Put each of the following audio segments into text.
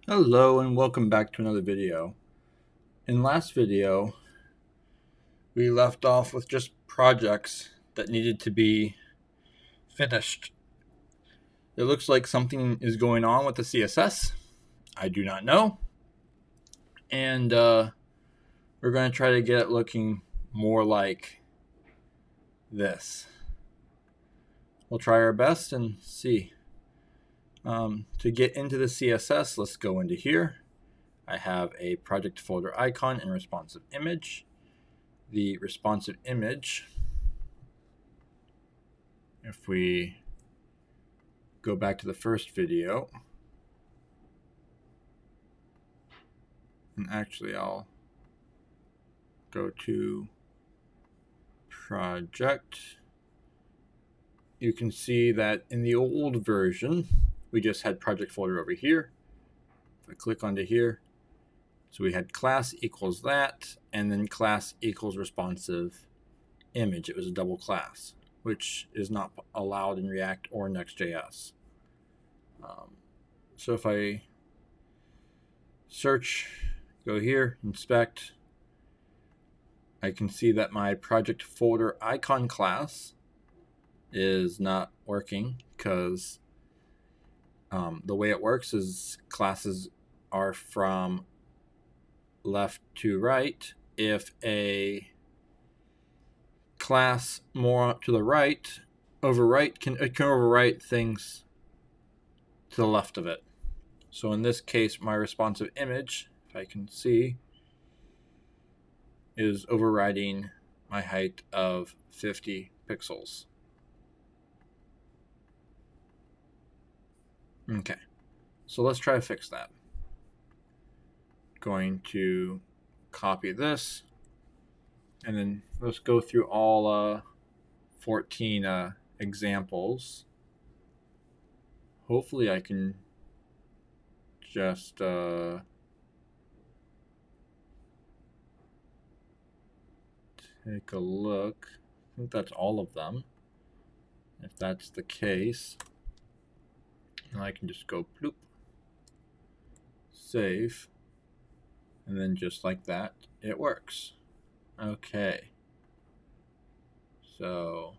Hello and welcome back to another video. In last video, we left off with just projects that needed to be finished. It looks like something is going on with the CSS. I do not know. And we're going to try to get it looking more like this. We'll try our best and see. To get into the CSS, let's go into here. I have a project folder icon and responsive image. The responsive image, if we go back to the first video, and actually I'll go to project. You can see that in the old version, we just had project folder over here. If I click onto here, so we had class equals that, and then class equals responsive image. It was a double class, which is not allowed in React or Next.js. So if I search, go here, inspect, I can see that my project folder icon class is not working because the way it works is classes are from left to right. If a class more to the right can overwrite things to the left of it. So in this case, my responsive image, if I can see, is overriding my height of 50 pixels. Okay, so let's try to fix that. Going to copy this, and then let's go through all 14 examples. Hopefully I can just take a look. I think that's all of them. If that's the case, and I can just go bloop, save, and then just like that, it works. Okay. So,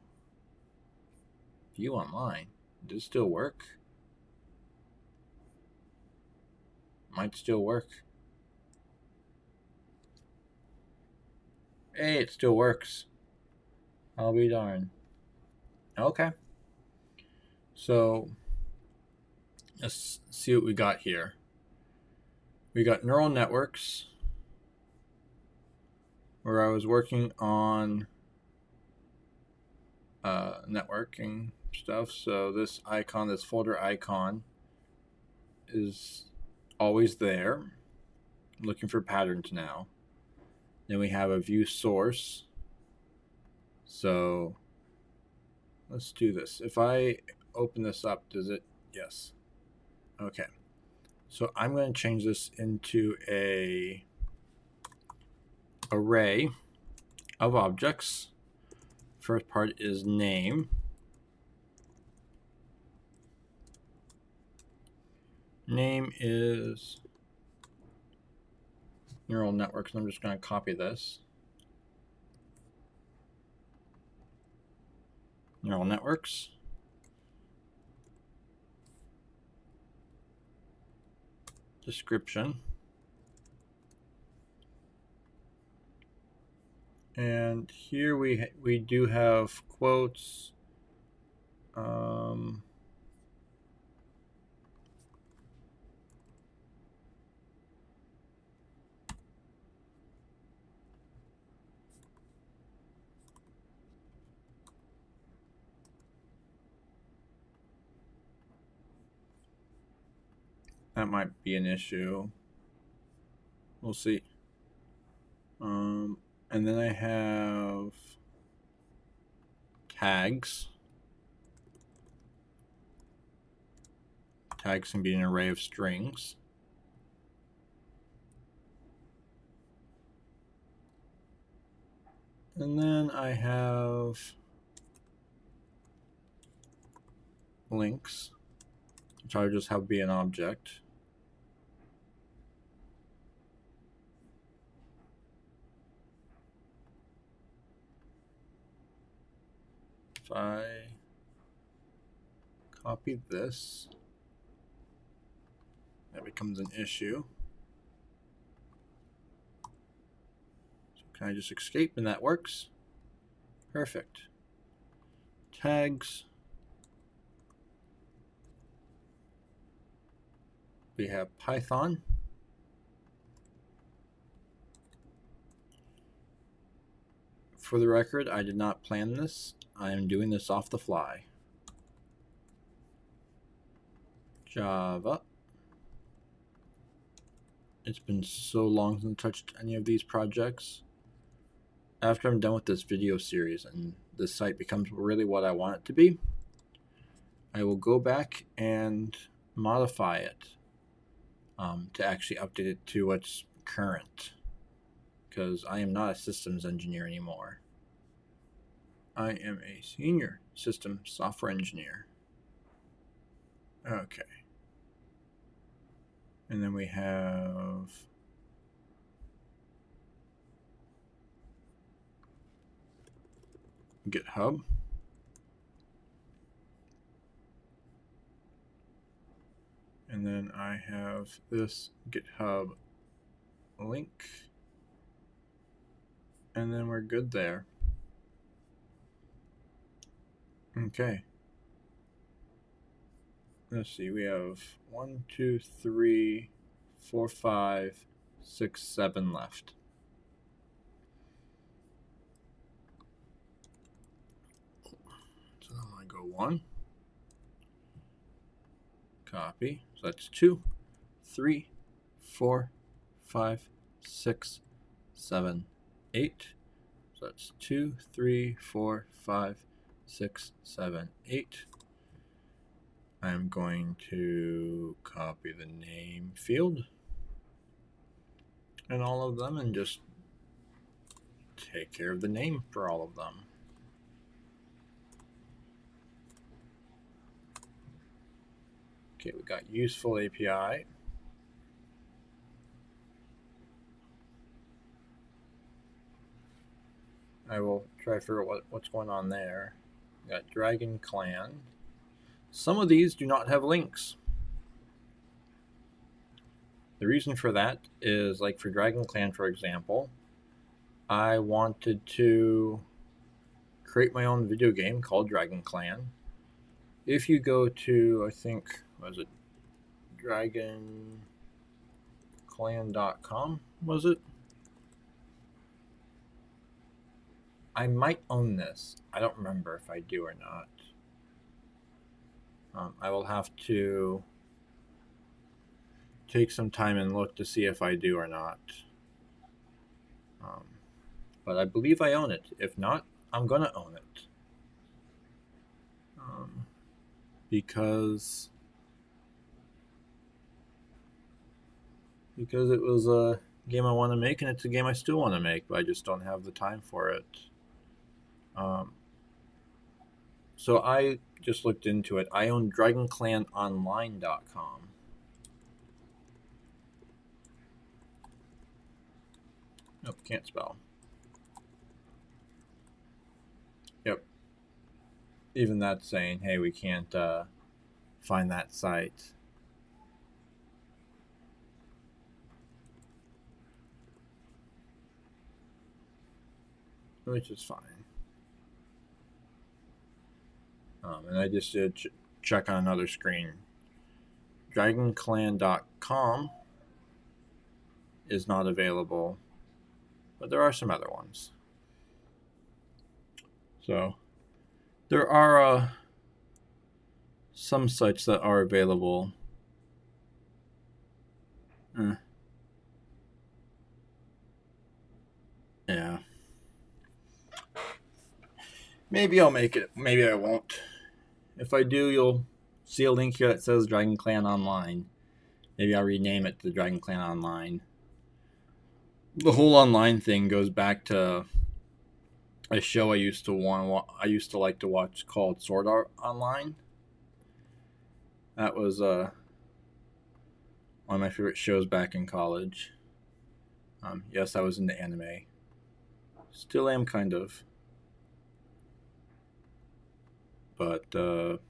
view online. Does it still work? Might still work. Hey, it still works. I'll be darned. Okay. So, let's see what we got here. We got neural networks, where I was working on networking stuff. So this icon, this folder icon, is always there. I'm looking for patterns now. Then we have a view source. So let's do this. If I open this up, does it? Yes. Okay. So I'm going to change this into a array of objects. First part is name. Name is neural networks, and I'm just going to copy this. Neural networks. Description. And here we do have quotes. That might be an issue. We'll see. And then I have tags. Tags can be an array of strings. And then I have links, which I'll just have be an object. if I copy this, that becomes an issue. So can I just escape and that works? Perfect. Tags. We have Python. For the record, I did not plan this. I am doing this off the fly. Java. It's been so long since I touched any of these projects. After I'm done with this video series and this site becomes really what I want it to be, I will go back and modify it to actually update it to what's current, because I am not a systems engineer anymore. I am a senior system software engineer. Okay. And then we have GitHub. And then I have this GitHub link. And then we're good there. Okay. Let's see, we have 1, 2, 3, 4, 5, 6, 7 left. So I'm going to go 1. Copy. So that's 2, 3, 4, 5, 6, 7, 8. So that's 2, 3, 4, 5, 6, 7, 8. I'm going to copy the name field and all of them and just take care of the name for all of them. Okay, we got useful API. I will try to figure out what's going on there. We got Dragon Clan. Some of these do not have links. The reason for that is, like for Dragon Clan, for example, I wanted to create my own video game called Dragon Clan. If you go to, I think, was it dragonclan.com, was it? I might own this. I don't remember if I do or not. I will have to take some time and look to see if I do or not. But I believe I own it. If not, I'm going to own it. Because it was a game I want to make, and it's a game I still want to make, but I just don't have the time for it. So I just looked into it. I own dragonclanonline.com. Nope, can't spell. Yep. Even that's saying, hey, we can't find that site. Which is fine. And I just did check on another screen. Dragonclan.com is not available, but there are some other ones. So there are some sites that are available. Yeah. Maybe I'll make it. Maybe I won't. If I do, you'll see a link here that says Dragon Clan Online. Maybe I'll rename it to Dragon Clan Online. The whole online thing goes back to a show I used to like to watch called Sword Art Online. That was one of my favorite shows back in college. Yes, I was into anime. Still am, kind of. but don't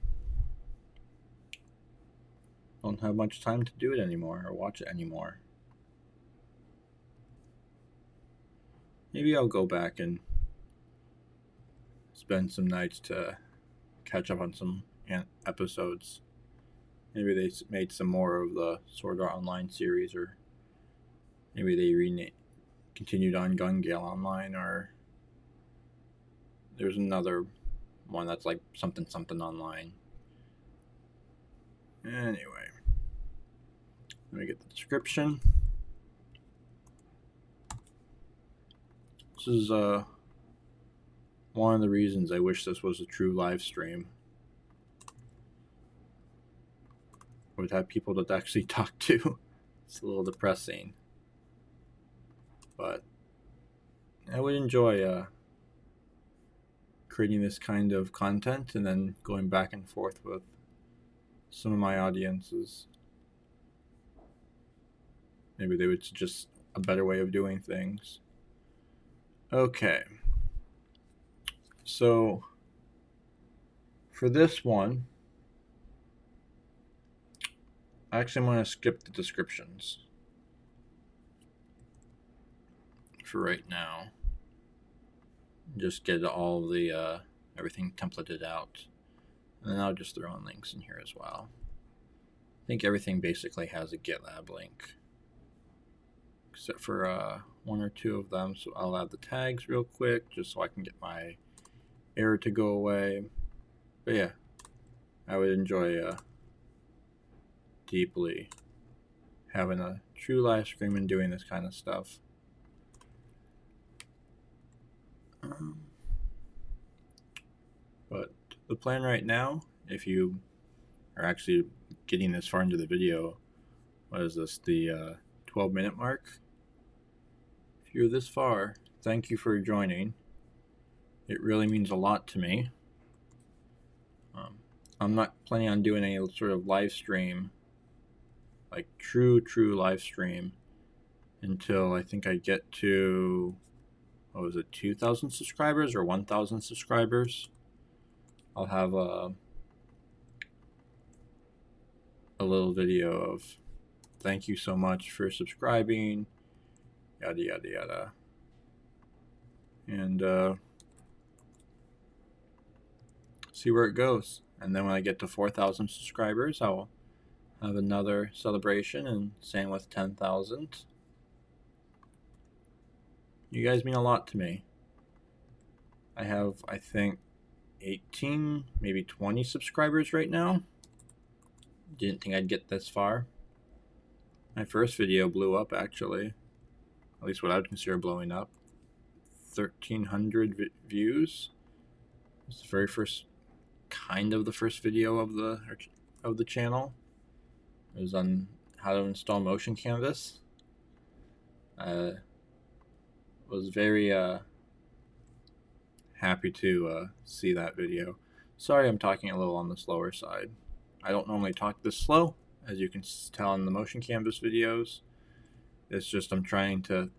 have much time to do it anymore or watch it anymore. Maybe I'll go back and spend some nights to catch up on some episodes. Maybe they made some more of the Sword Art Online series, or maybe they continued on Gun Gale Online, or there's another one that's like something online. Anyway, let me get the description. This is one of the reasons I wish this was a true live stream. I would have people to actually talk to. It's a little depressing, but I would enjoy creating this kind of content and then going back and forth with some of my audiences. Maybe they would suggest a better way of doing things. Okay. So for this one, actually I'm going to skip the descriptions for right now. Just get all the everything templated out, and then I'll just throw in links in here as well. I think everything basically has a GitLab link, except for one or two of them. So I'll add the tags real quick just so I can get my error to go away. But yeah, I would enjoy deeply having a true live stream and doing this kind of stuff. But the plan right now, if you are actually getting this far into the video, what is this, the 12-minute mark? If you're this far, thank you for joining. It really means a lot to me. I'm not planning on doing any sort of live stream, like true live stream, until I think I get to, what was it, 2,000 subscribers or 1,000 subscribers. I'll have a little video of thank you so much for subscribing, yada yada yada, and see where it goes. And then when I get to 4,000 subscribers, I'll have another celebration, and same with 10,000. You guys mean a lot to me. I have, I think, 18, maybe 20 subscribers right now. Didn't think I'd get this far. My first video blew up, actually. At least what I would consider blowing up. 1,300 views. It's the very first, kind of the first video of the channel. It was on how to install Motion Canvas. Was very happy to see that video. Sorry I'm talking a little on the slower side. I don't normally talk this slow, as you can tell in the Motion Canvas videos. It's just I'm trying to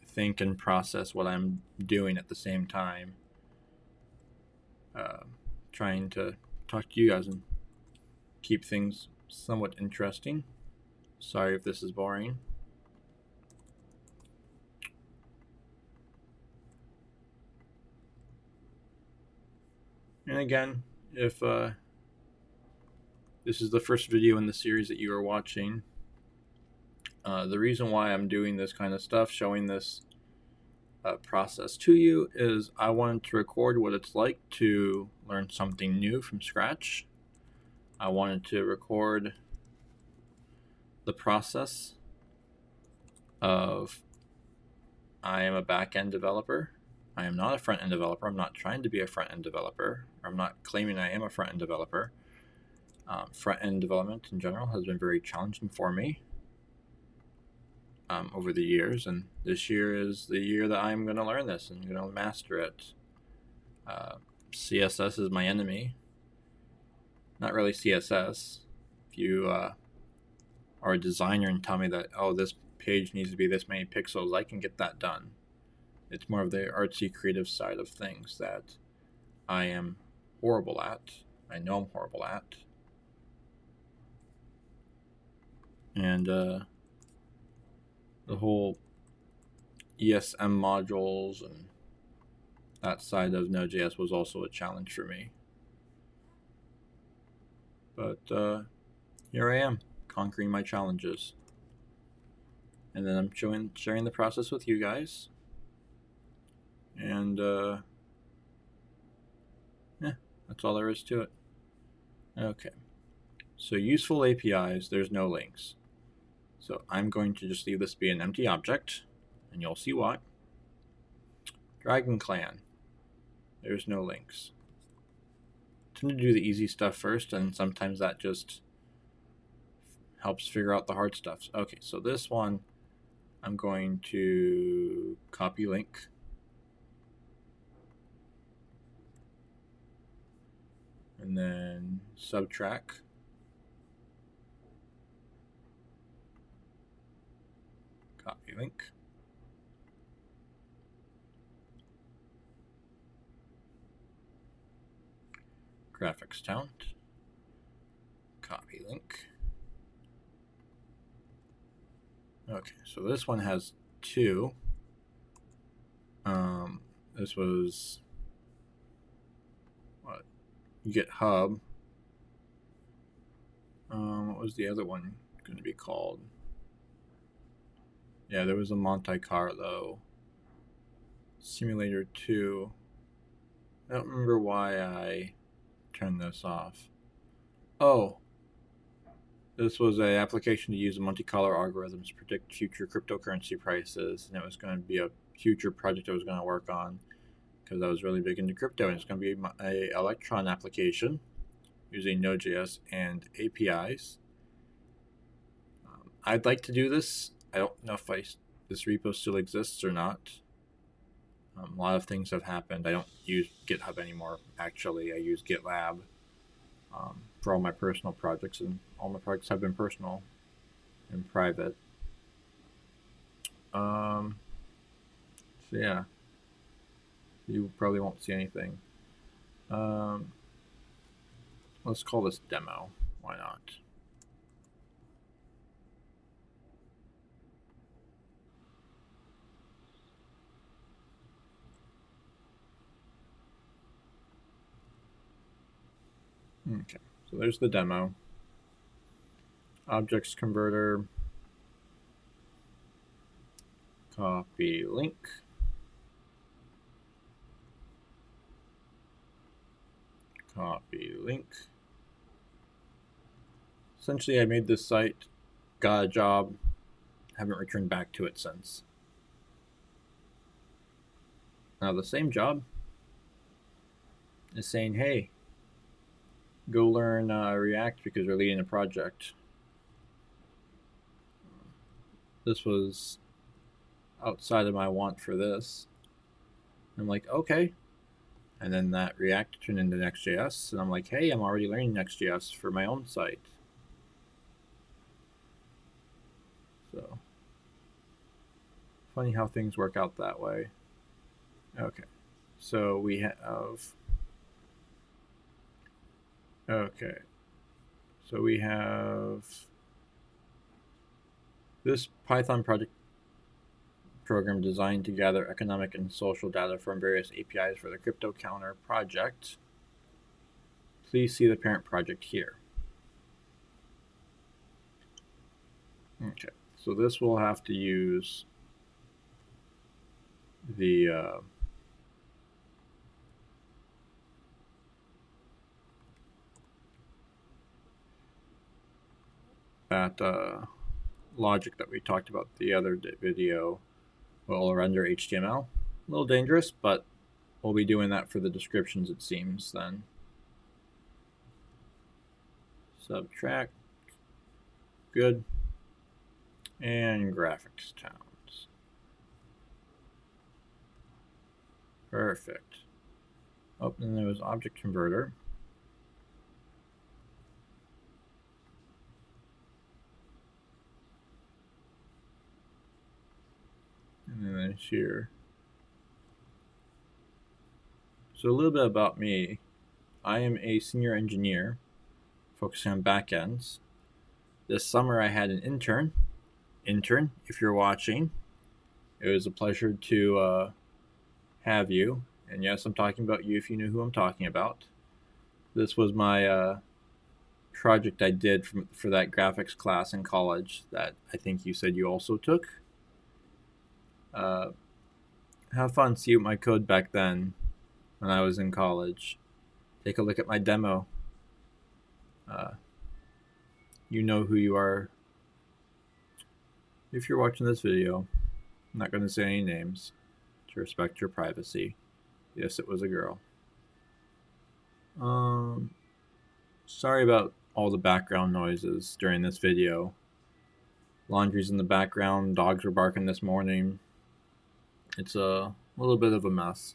think and process what I'm doing at the same time. Trying to talk to you guys and keep things somewhat interesting. Sorry if this is boring. And again, if this is the first video in the series that you are watching, the reason why I'm doing this kind of stuff, showing this process to you, is I wanted to record what it's like to learn something new from scratch. I wanted to record the process of, I am a back-end developer. I am not a front-end developer. I'm not trying to be a front-end developer. I'm not claiming I am a front-end developer. Front-end development in general has been very challenging for me over the years, and this year is the year that I'm going to learn this and going to master it. CSS is my enemy. Not really CSS. If you are a designer and tell me that, oh, this page needs to be this many pixels, I can get that done. It's more of the artsy creative side of things that I am horrible at. I know I'm horrible at. And the whole ESM modules and that side of Node.js was also a challenge for me. But here I am, conquering my challenges. And then I'm sharing the process with you guys. And yeah, that's all there is to it. Okay. So useful APIs, there's no links. So I'm going to just leave this be an empty object, and you'll see why. Dragon Clan, there's no links. I tend to do the easy stuff first, and sometimes that just helps figure out the hard stuff. Okay, so this one, I'm going to copy link. And then subtract. Copy link. Graphics count. Copy link. Okay, so this one has 2. This was what? GitHub. What was the other one going to be called? Yeah, there was a Monte Carlo. Simulator 2. I don't remember why I turned this off. Oh, this was an application to use Monte Carlo algorithms to predict future cryptocurrency prices, and it was going to be a future project I was going to work on because I was really big into crypto, and it's going to be a Electron application using Node.js and APIs. I'd like to do this. I don't know if this repo still exists or not. A lot of things have happened. I don't use GitHub anymore, actually. I use GitLab for all my personal projects, and all my projects have been personal and private. So yeah, you probably won't see anything. Let's call this demo. Why not? Okay, so there's the demo. Objects converter. Copy link. Copy link. Essentially, I made this site, got a job, haven't returned back to it since. Now the same job is saying, hey, go learn React because we're leading a project. This was outside of my want for this. I'm like, okay. And then that React turned into Next.js, and I'm like, hey, I'm already learning Next.js for my own site. So, funny how things work out that way. Okay, so we have, okay, so we have this Python project program designed to gather economic and social data from various APIs for the Crypto Counter project. Please see the parent project here. Okay, so this will have to use the logic that we talked about the other video. Will render HTML. A little dangerous, but we'll be doing that for the descriptions, it seems, then. Subtract. Good. And graphics towns. Perfect. Oh, and there was object converter. And then there's here. So a little bit about me. I am a senior engineer focusing on backends. This summer I had an intern. Intern, if you're watching, it was a pleasure to have you. And yes, I'm talking about you if you knew who I'm talking about. This was my project I did for that graphics class in college that I think you said you also took. Have fun. See my code back then when I was in college. Take a look at my demo. You know who you are. If you're watching this video, I'm not going to say any names to respect your privacy. Yes, it was a girl. Sorry about all the background noises during this video. Laundry's in the background, dogs were barking this morning. It's a little bit of a mess.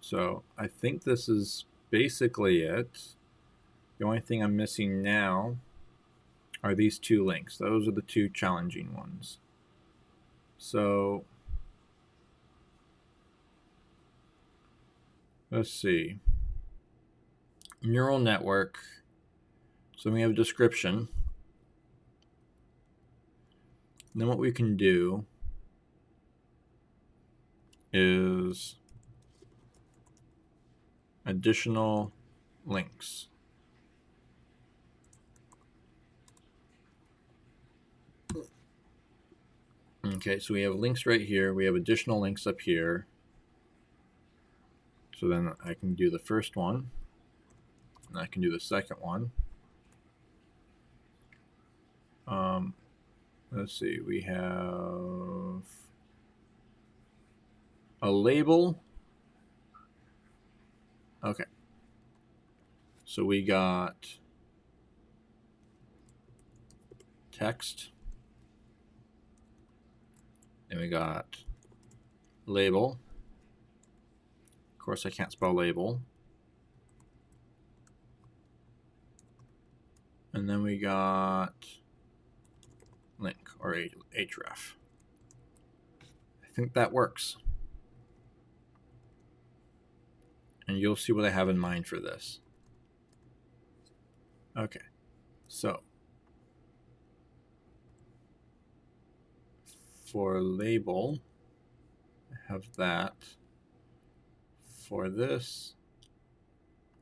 So I think this is basically it. The only thing I'm missing now are these two links. Those are the two challenging ones. So let's see. Neural network. So we have a description. And then what we can do is additional links. Okay, so we have links right here. We have additional links up here. So then I can do the first one, and I can do the second one. Let's see, we have a label. Okay. So we got text. And we got label. Of course, I can't spell label. And then we got link, or href. I think that works. And you'll see what I have in mind for this. Okay, so for label, I have that. For this,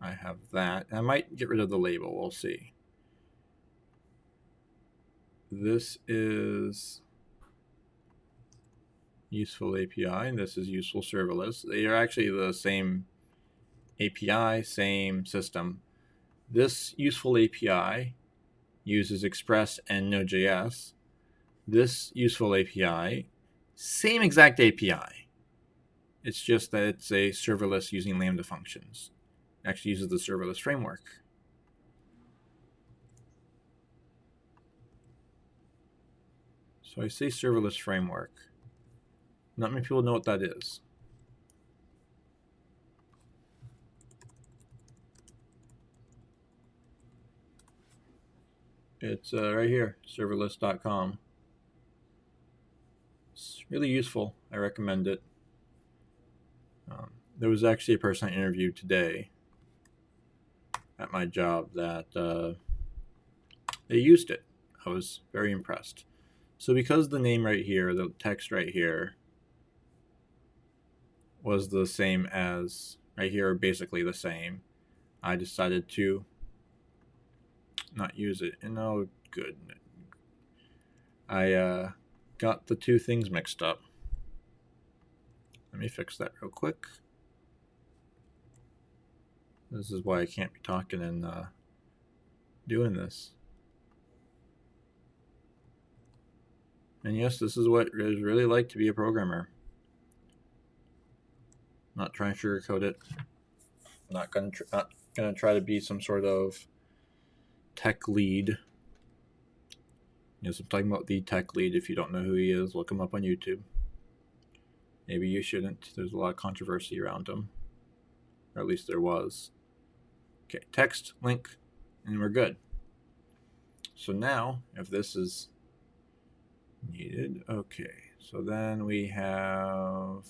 I have that. I might get rid of the label, we'll see. This is useful API, and this is useful serverless. They are actually the same API, same system. This useful API uses Express and Node.js. This useful API, same exact API. It's just that it's a serverless using Lambda functions. It actually uses the serverless framework. So I say serverless framework. Not many people know what that is. It's right here, serverless.com. It's really useful. I recommend it. There was actually a person I interviewed today at my job that they used it. I was very impressed. So because the name right here, the text right here, was the same as right here, basically the same, I decided to not use it. And oh, good. I got the two things mixed up. Let me fix that real quick. This is why I can't be talking and doing this. And yes, this is what it is really like to be a programmer. Not trying to sugarcoat it. Not gonna try to be some sort of tech lead. Yes, I'm talking about the tech lead. If you don't know who he is, look him up on YouTube. Maybe you shouldn't. There's a lot of controversy around him. Or at least there was. Okay, text, link, and we're good. So now, if this is needed, okay. So then we can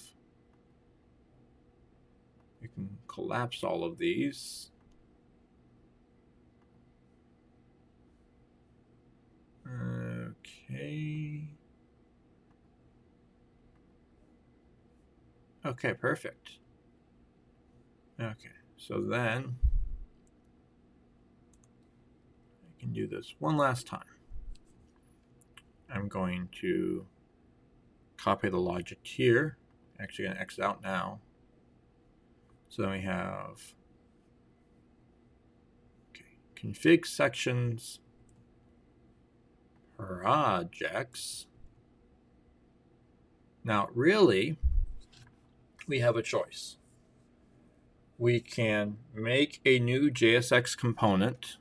collapse all of these. Okay. Okay, perfect. Okay, so then I can do this one last time. I'm going to copy the logic here. Actually going to exit out now. So then we have config sections projects. Now, really, we have a choice. We can make a new JSX component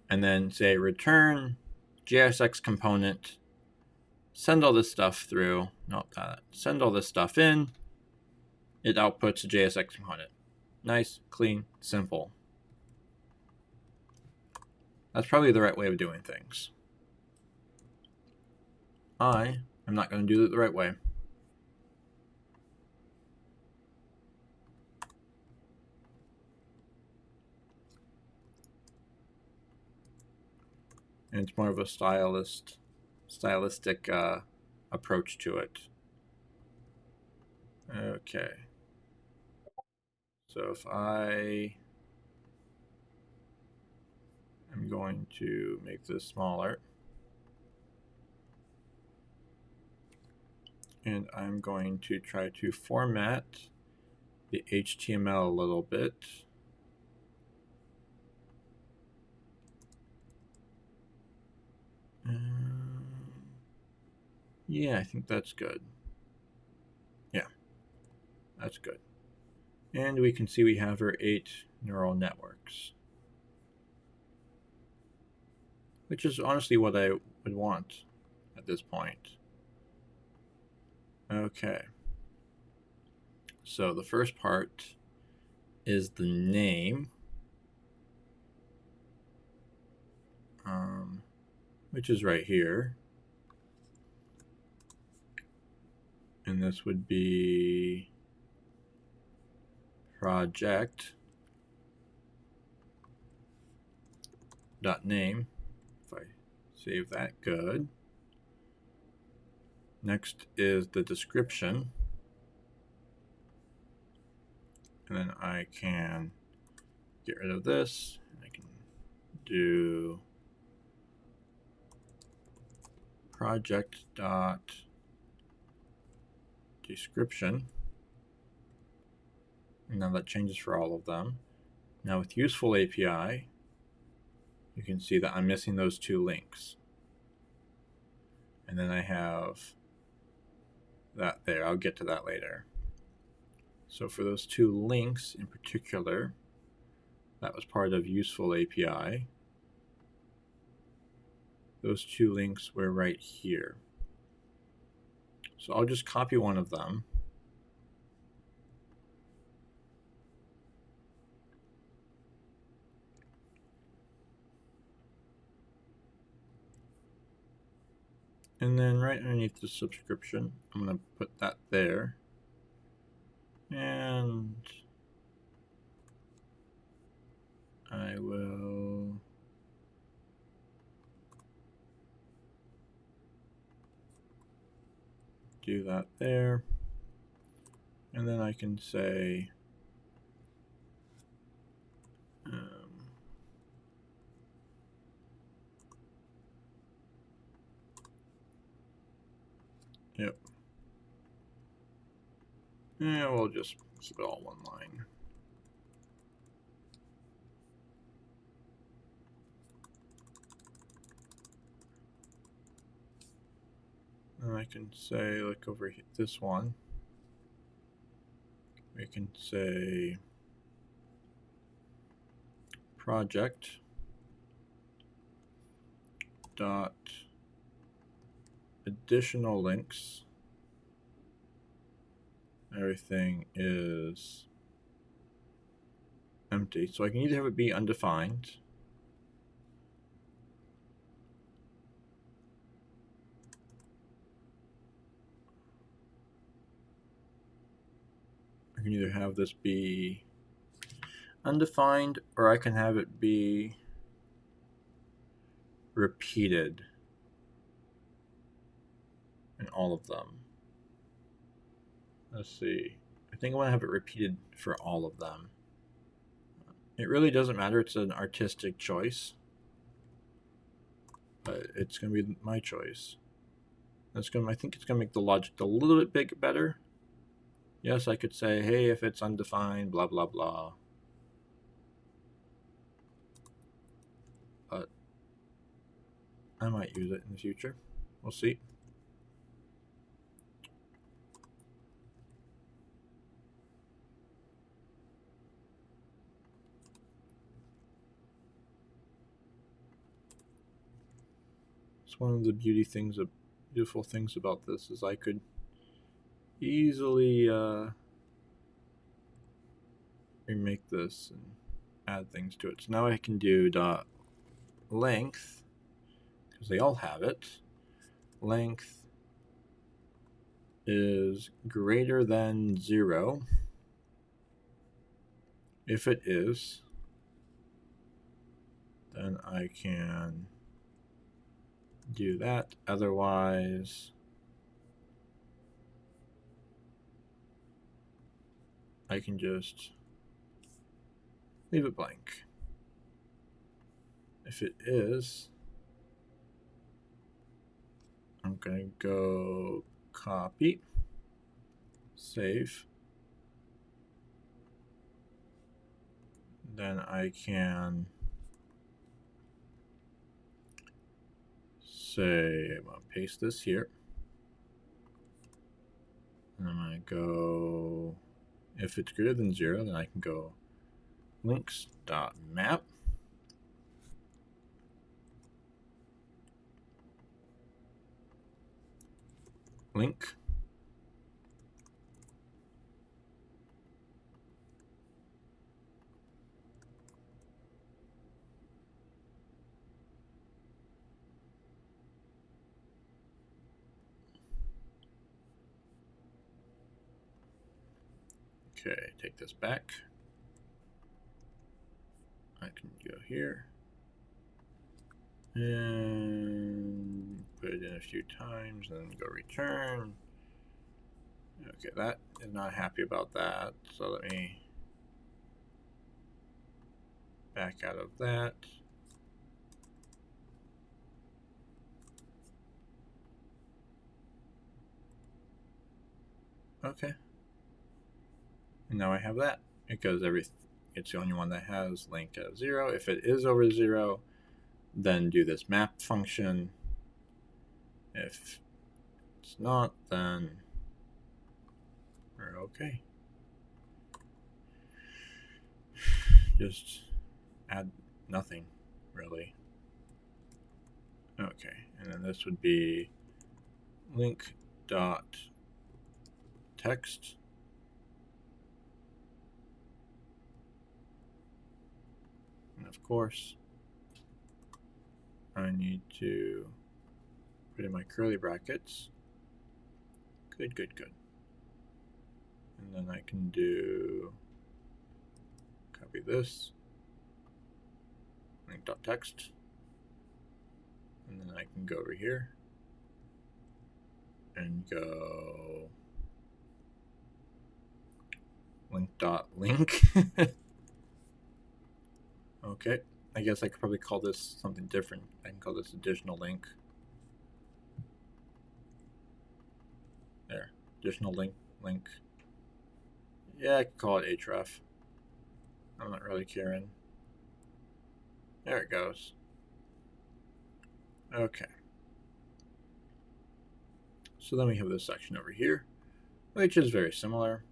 and then say return JSX component, send all this stuff through, send all this stuff in, it outputs a JSX component. Nice, clean, simple. That's probably the right way of doing things. I am not going to do it the right way. And it's more of a stylistic approach to it. Okay. So if I am going to make this smaller, and I'm going to try to format the HTML a little bit. Yeah, I think that's good. Yeah, that's good. And we can see we have our 8 neural networks, which is honestly what I would want at this point. Okay. So the first part is the name, which is right here. And this would be project.name. If I save that, good. Next is the description. And then I can get rid of this. I can do project.description. And now that changes for all of them. Now with useful API, you can see that I'm missing those 2 links. And then I have that there. I'll get to that later. So for those 2 links in particular, that was part of useful API. Those 2 links were right here. So I'll just copy one of them. And then right underneath the subscription, I'm going to put that there. And I will do that there. And then I can say yep. Yeah, we'll just keep it all one line. And I can say, like over here, this one, we can say project dot additional links. Everything is empty. So I can either have it be undefined, can either have this be undefined, or I can have it be repeated in all of them. Let's see. I think I want to have it repeated for all of them. It really doesn't matter. It's an artistic choice, but it's going to be my choice. That's going. I think it's going to make the logic a little bit better. Yes, I could say, hey, if it's undefined, blah blah blah. But I might use it in the future. We'll see. It's one of the beautiful things about this is I could easily remake this and add things to it. So now I can do dot length, because they all have it. Length is greater than 0. If it is, then I can do that. Otherwise, I can just leave it blank. If it is, I'm going to go copy, save. Then I can say, I'm going to paste this here. And I'm going to go, if it's greater than 0, then I can go links.map. Link. Okay, take this back. I can go here and put it in a few times, then go return. Okay, that is not happy about that, so let me back out of that. Okay, and now I have that because it's the only one that has length of 0. If it is over 0, then do this map function. If it's not, then we're okay. Just add nothing, really. Okay, and then this would be link dot text. And of course, I need to put in my curly brackets. Good, good, good. And then I can do copy this, link.text, and then I can go over here and go link.link. Okay, I guess I could probably call this something different. I can call this additional link. There, additional link. Yeah, I could call it href. I'm not really caring. There it goes. Okay. So then we have this section over here, which is very similar.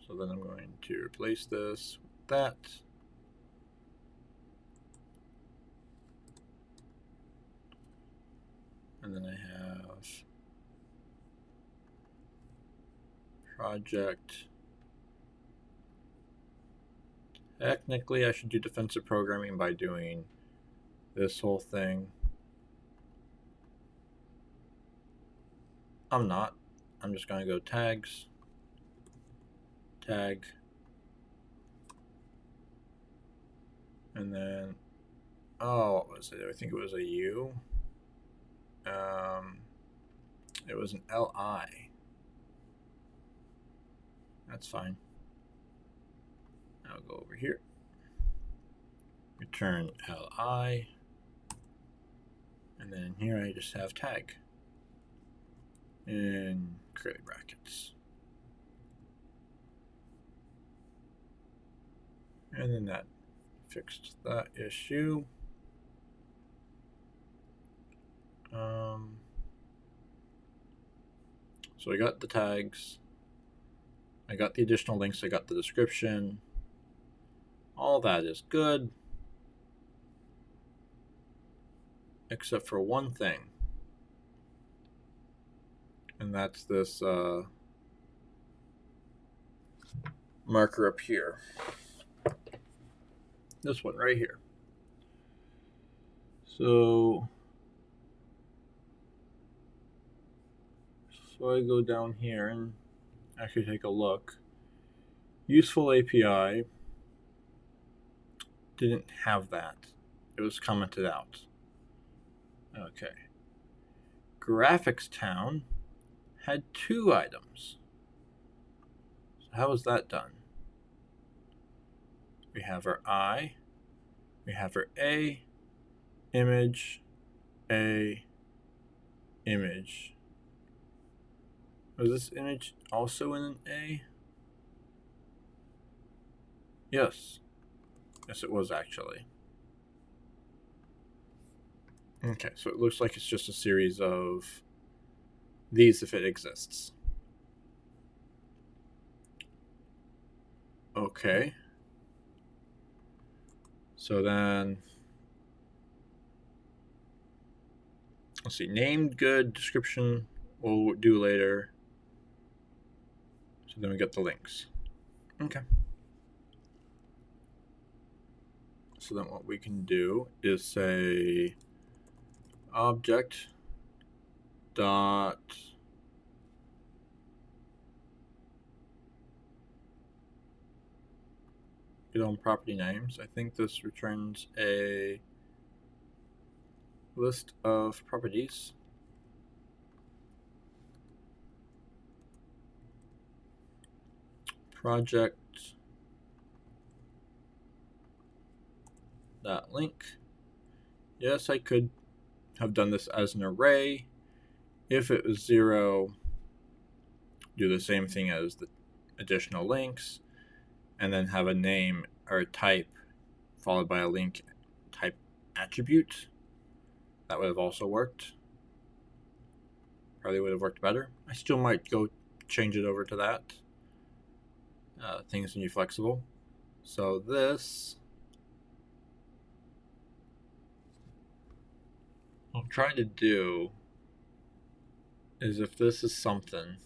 So then I'm going to replace this with that. And then I have project. Technically, I should do defensive programming by doing this whole thing. I'm not. I'm just going to go tags, tag, and then, oh, what was it? I think it was a U. It was an LI. That's fine. I'll go over here. Return LI. And then here I just have tag in curly brackets. And then that fixed that issue. So I got the tags, I got the additional links, I got the description. All that is good, except for one thing, and that's this marker up here. This one right here. So I go down here and actually take a look. Useful API didn't have that. It was commented out. Okay. Graphics Town had 2 items. So how was that done? We have our I, we have our A, image, A, image. Was this image also in an A? Yes. Yes, it was actually. Okay, so it looks like it's just a series of these if it exists. Okay. So then, let's see, named good, description we'll do later. So then we get the links. Okay. So then what we can do is say object dot get on property names. I think this returns a list of properties. Project that link. Yes, I could have done this as an array. If it was 0, do the same thing as the additional links, and then have a name or a type followed by a link type attribute. That would have also worked. Probably would have worked better. I still might go change it over to that. Things can be flexible. So this, what I'm trying to do is if this is something,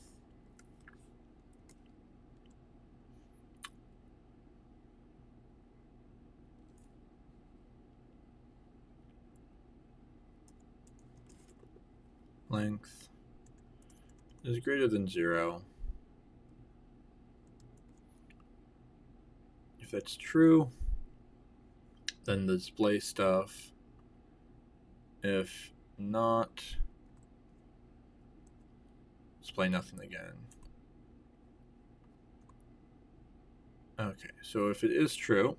length is greater than 0. If that's true, then the display stuff. If not, display nothing again. Okay, so if it is true,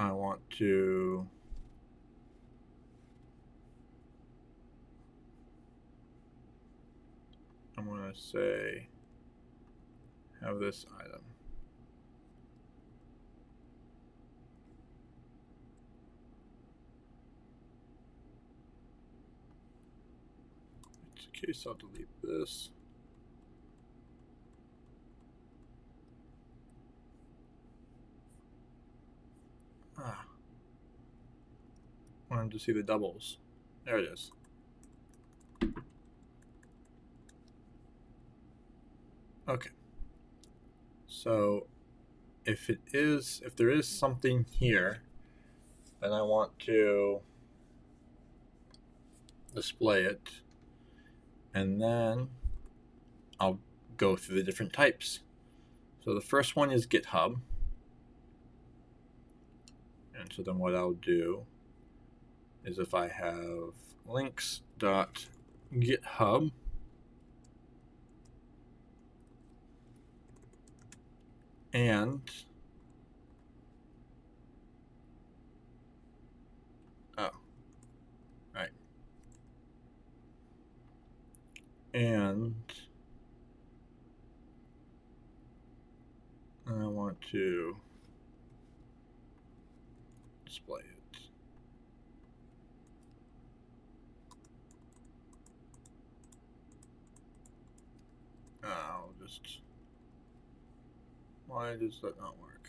I want to say have this item. In case I'll delete this. Wanted to see the doubles. There it is. Okay. So if there is something here, then I want to display it. And then I'll go through the different types. So the first one is GitHub. And so then what I'll do is if I have links.github, and and I want to display it. I'll just, why does that not work?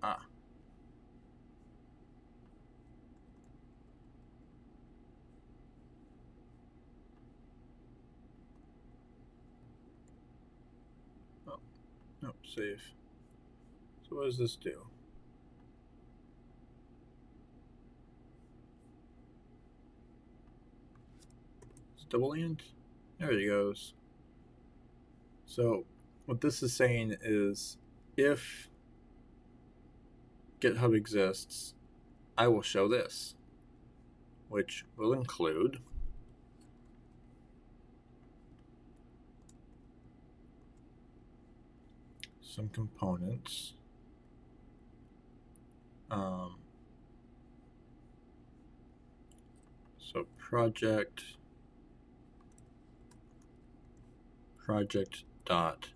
Oh, nope, save. So what does this do? It's double and? There it goes. So what this is saying is if GitHub exists, I will show this, which will include some components. So project dot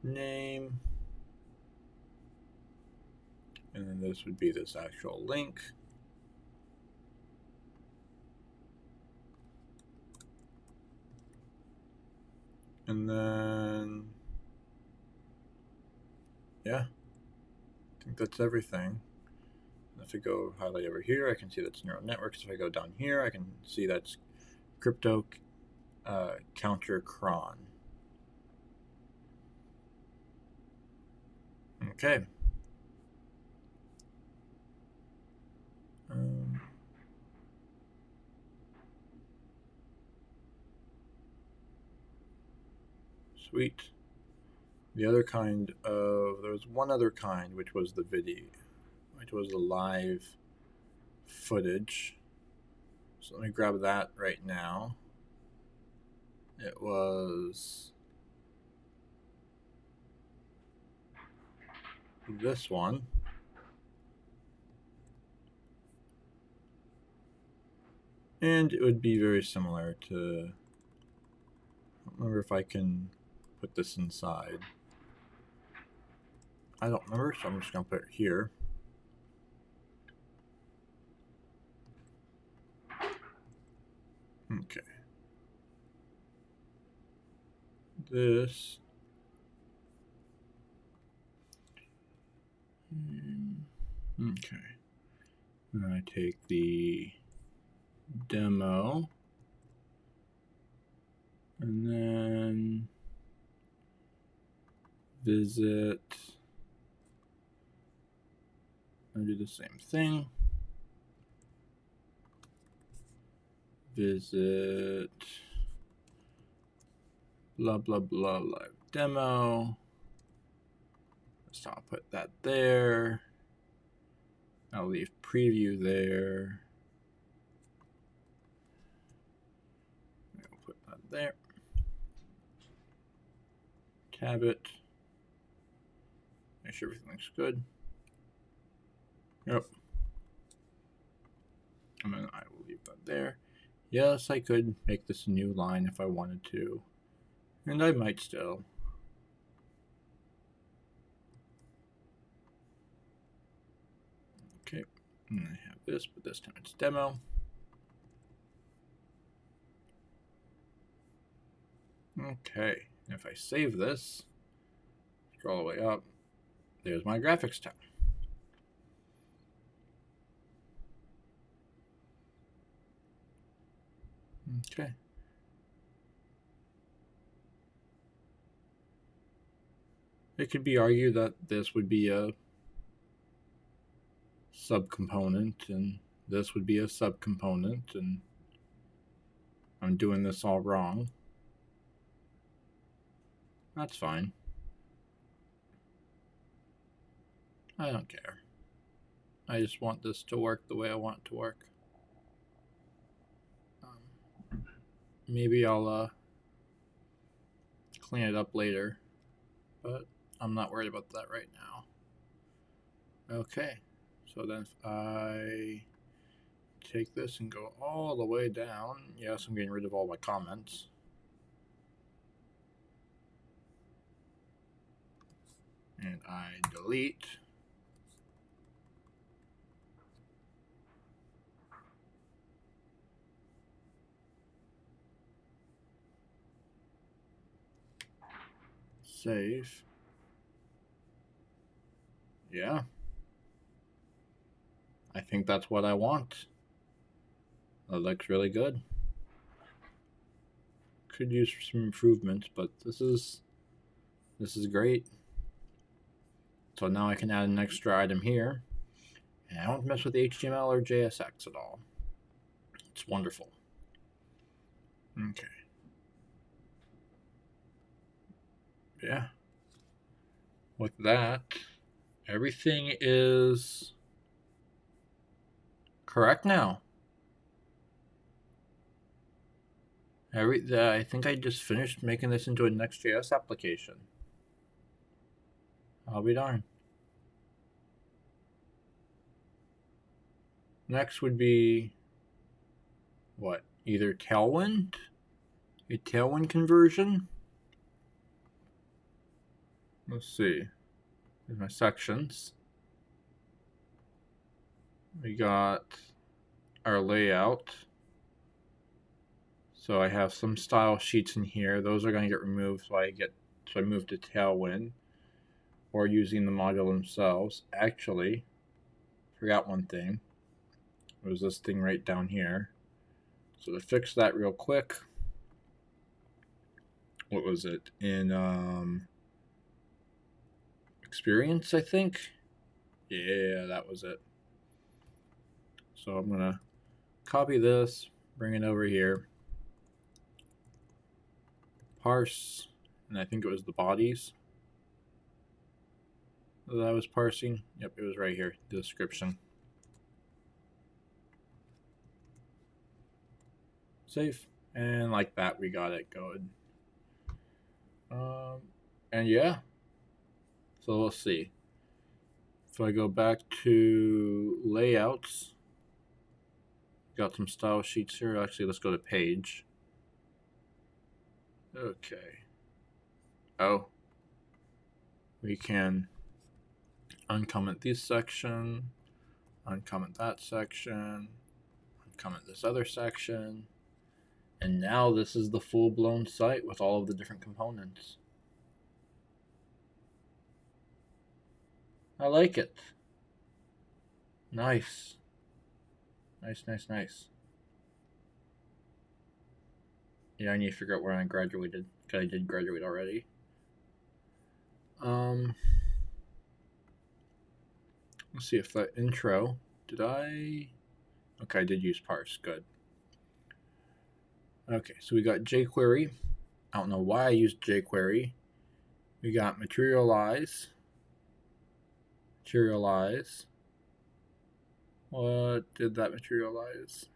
name, and then this would be this actual link. And then, yeah, I think that's everything. If I go highlight over here, I can see that's neural networks. If I go down here, I can see that's crypto counter cron. Okay. Sweet. The other kind of, there was one other kind, which was the video, which was the live footage. So let me grab that right now. It was this one. And it would be very similar to, I don't remember if I can put this inside. I don't remember, so I'm just going to put it here. Okay. This. Okay. And I take the demo and then visit. I do the same thing. Visit blah blah blah live demo. So I'll put that there. I'll leave preview there. I'll put that there. Tab it. Make sure everything looks good. Yep. And then I will leave that there. Yes, I could make this a new line if I wanted to. And I might still. Okay. And I have this, but this time it's demo. Okay. And if I save this, scroll all the way up, there's my graphics tab. Okay. It could be argued that this would be a subcomponent and this would be a subcomponent, and I'm doing this all wrong. That's fine. I don't care. I just want this to work the way I want it to work. Maybe I'll clean it up later, but I'm not worried about that right now. Okay, so then if I take this and go all the way down, yes, I'm getting rid of all my comments. And I delete. Save. Yeah. I think that's what I want. That looks really good. Could use some improvements, but this is great. So now I can add an extra item here. And I don't mess with HTML or JSX at all. It's wonderful. Okay. Yeah. With that, everything is correct now. I think I just finished making this into a Next.js application. I'll be darned. Next would be what? Either Tailwind? A Tailwind conversion? Let's see. Here's my sections. We got our layout. So I have some style sheets in here. Those are going to get removed, so I move to Tailwind, or using the module themselves. Actually, forgot one thing. It was this thing right down here. So to fix that real quick, what was it? In Experience, I think? Yeah, that was it. So I'm going to copy this, bring it over here, parse, and I think it was the bodies that I was parsing. Yep, it was right here, the description. Save, and like that, we got it going. And yeah, so let's see. If I go back to layouts, got some style sheets here. Actually, let's go to page. Okay. Oh, we can uncomment this section, uncomment that section, uncomment this other section, and now this is the full-blown site with all of the different components. I like it. Nice. Nice, nice, nice. Yeah, I need to figure out where I graduated, because I did graduate already. Let's see if that intro, did I? Okay, I did use parse, good. Okay, so we got jQuery. I don't know why I used jQuery. We got materialize. Materialize. What did that materialize?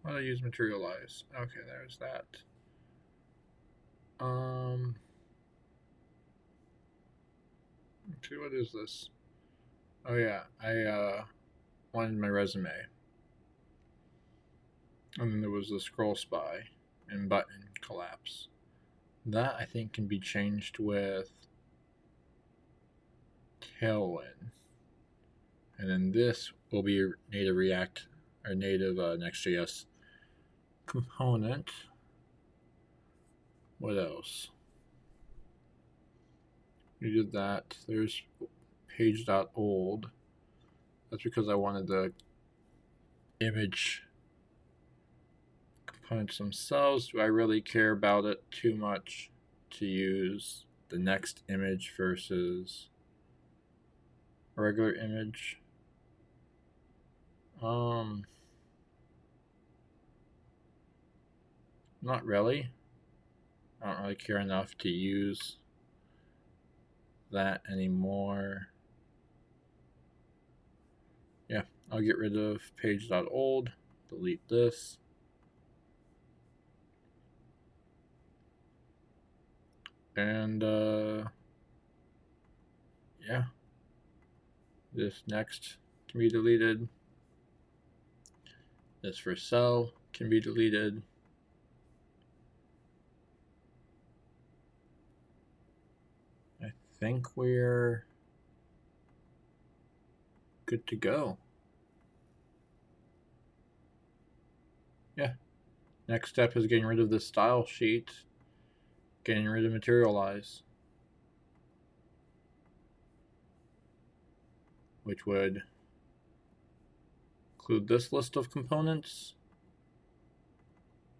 Why did I use materialize? Okay, there's that. Okay, what is this? Oh yeah, I wanted my resume. And then there was the scroll spy and button collapse. That I think can be changed with Tailwind. And then this will be native React or native Next.js component. What else? We did that. There's page.old. That's because I wanted the image components themselves. Do I really care about it too much to use the next image versus a regular image? Not really. I don't really care enough to use that anymore. Yeah, I'll get rid of page.old, delete this. And yeah, this next can be deleted. This for cell can be deleted. I think we're good to go. Yeah. Next step is getting rid of this style sheet, getting rid of materialize, which would include this list of components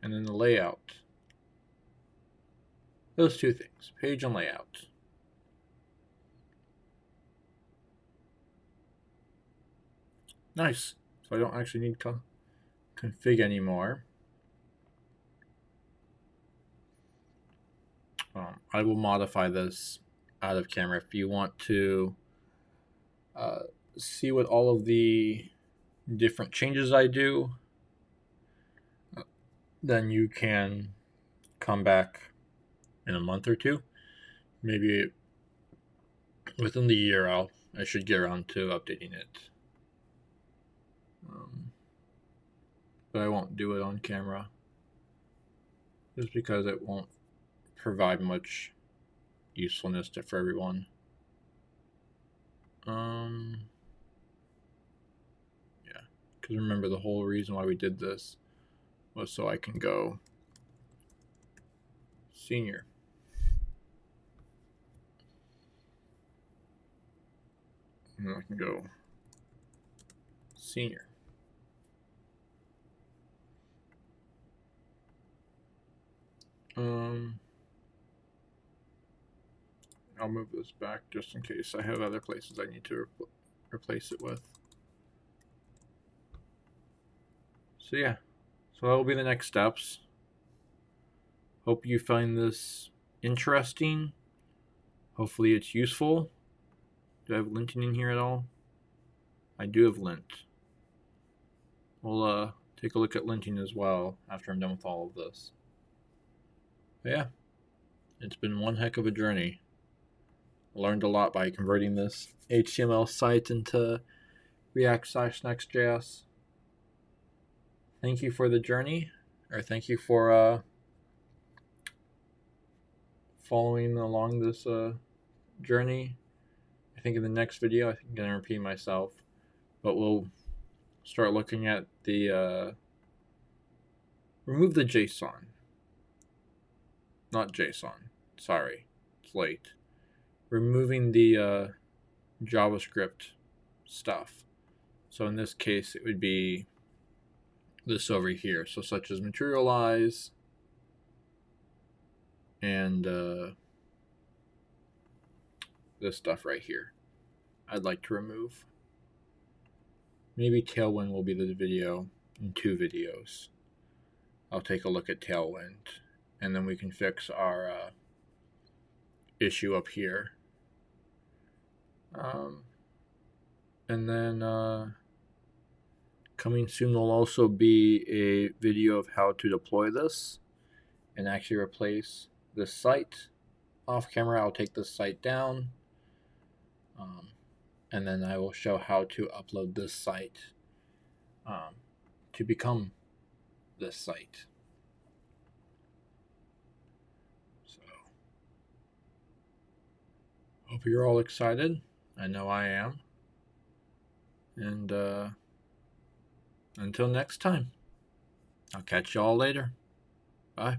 and then the layout. Those two things, page and layout. Nice. So I don't actually need to config anymore. I will modify this out of camera. If you want to see what all of the different changes I do, then you can come back in a month or two. Maybe within the year I should get around to updating it. But I won't do it on camera just because it won't provide much usefulness for everyone. Yeah, because remember, the whole reason why we did this was so I can go senior. And I can go senior. I'll move this back just in case I have other places I need to replace it with. So yeah, so that will be the next steps. Hope you find this interesting. Hopefully it's useful. Do I have linting in here at all? I do have lint. We'll take a look at linting as well after I'm done with all of this. But yeah, it's been one heck of a journey. I learned a lot by converting this HTML site into React/Next.js. Thank you for the journey, or thank you for following along this journey. I think in the next video, I'm going to repeat myself, but we'll start looking at the remove the JSON. Not JSON. Sorry, it's late. Removing the JavaScript stuff. So in this case, it would be this over here. So such as materialize and this stuff right here. I'd like to remove. Maybe Tailwind will be the video in 2 videos. I'll take a look at Tailwind, and then we can fix our issue up here. And then coming soon will also be a video of how to deploy this and actually replace this site. Off camera, I'll take this site down, and then I will show how to upload this site to become this site. So, hope you're all excited. I know I am. And until next time, I'll catch you all later. Bye.